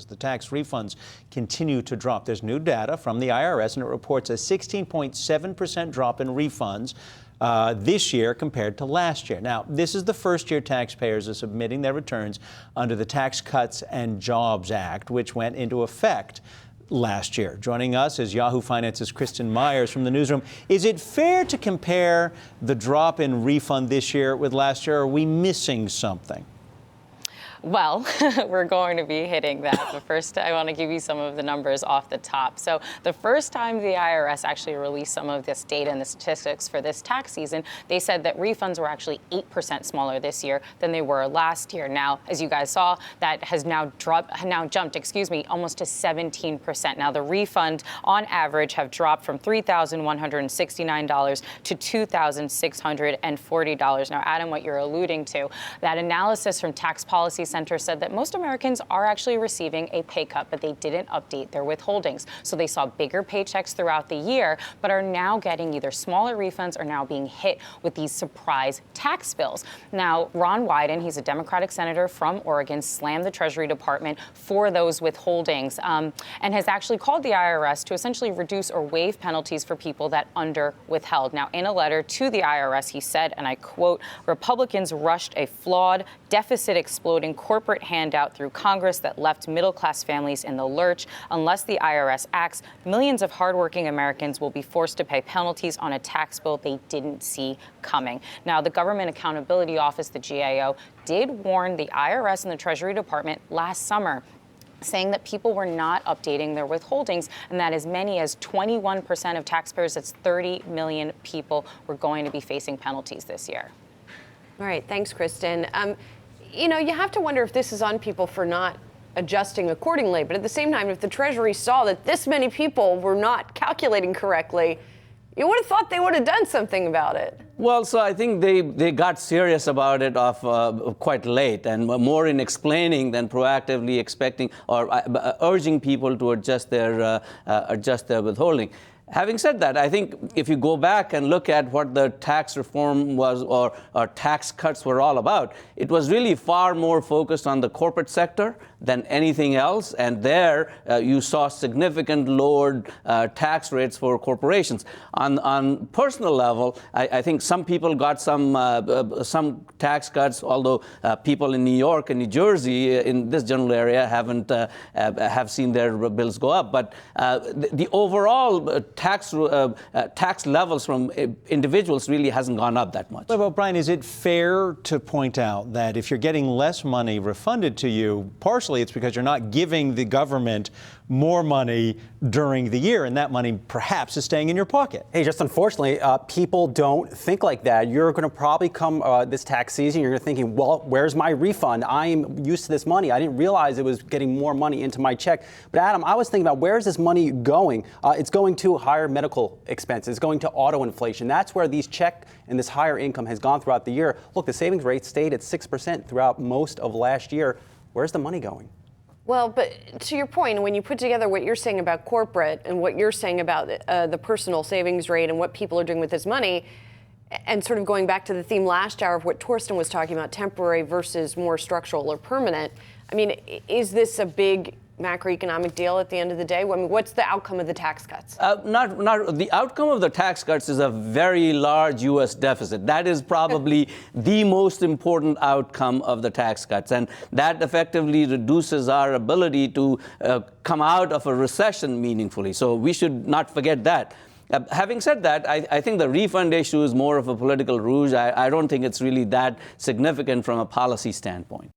taxes. The tax refunds continue to drop. There's new data from the IRS, and it reports a 16.7% drop in refunds this year compared to last year. Now, this is the first year taxpayers are submitting their returns under the Tax Cuts and Jobs Act, which went into effect last year. Joining us is Yahoo Finance's Kristin Myers from the newsroom. Is it fair to compare the drop in refund this year with last year, or are we missing something? Well, we're going to be hitting that, but first I want to give you some of the numbers off the top. So the first time the IRS actually released some of this data and the statistics for this tax season, they said that refunds were actually 8% smaller this year than they were last year. Now, as you guys saw, that has now jumped, almost to 17%. Now, the refund on average have dropped from $3,169 to $2,640. Now, Adam, what you're alluding to, that analysis from Tax Policy Center said that most Americans are actually receiving a pay cut, but they didn't update their withholdings. So they saw bigger paychecks throughout the year, but are now getting either smaller refunds or now being hit with these surprise tax bills. Now, Ron Wyden, he's a Democratic senator from Oregon, slammed the Treasury Department for those withholdings and has actually called the IRS to essentially reduce or waive penalties for people that under withheld. Now, in a letter to the IRS, he said, and I quote, "Republicans rushed a flawed, deficit-exploding corporate handout through Congress that left middle-class families in the lurch. Unless the IRS acts, millions of hardworking Americans will be forced to pay penalties on a tax bill they didn't see coming." Now, the Government Accountability Office, the GAO, did warn the IRS and the Treasury Department last summer, saying that people were not updating their withholdings and that as many as 21% of taxpayers, that's 30 million people, were going to be facing penalties this year. All right, thanks, Kristin. You know, you have to wonder if this is on people for not adjusting accordingly. But at the same time, if the Treasury saw that this many people were not calculating correctly, you would have thought they would have done something about it. Well, so I think they got serious about it quite late, and more in explaining than proactively expecting or urging people to adjust their withholding. Having said that, I think if you go back and look at what the tax reform was or tax cuts were all about, it was really far more focused on the corporate sector than anything else. And there you saw significant lowered tax rates for corporations. On personal level, I think some people got some tax cuts, although people in New York and New Jersey in this general area have seen their bills go up. But the overall tax levels from individuals really hasn't gone up that much. Well, Brian, is it fair to point out that if you're getting less money refunded to you, partially it's because you're not giving the government more money during the year, and that money perhaps is staying in your pocket? Hey, just unfortunately, people don't think like that. You're going to probably come this tax season, you're thinking, well, where's my refund? I'm used to this money. I didn't realize it was getting more money into my check. But Adam, I was thinking about where's this money going? It's going to higher medical expenses. It's going to auto inflation. That's where these check and this higher income has gone throughout the year. Look, the savings rate stayed at 6% throughout most of last year. Where's the money going? Well, but to your point, when you put together what you're saying about corporate and what you're saying about the personal savings rate and what people are doing with this money, and sort of going back to the theme last hour of what Torsten was talking about, temporary versus more structural or permanent, I mean, is this a big macroeconomic deal at the end of the day? I mean, what's the outcome of the tax cuts? Not the outcome of the tax cuts is a very large U.S. deficit. That is probably the most important outcome of the tax cuts, and that effectively reduces our ability to come out of a recession meaningfully. So we should not forget that. Having said that, I think the refund issue is more of a political ruse. I don't think it's really that significant from a policy standpoint.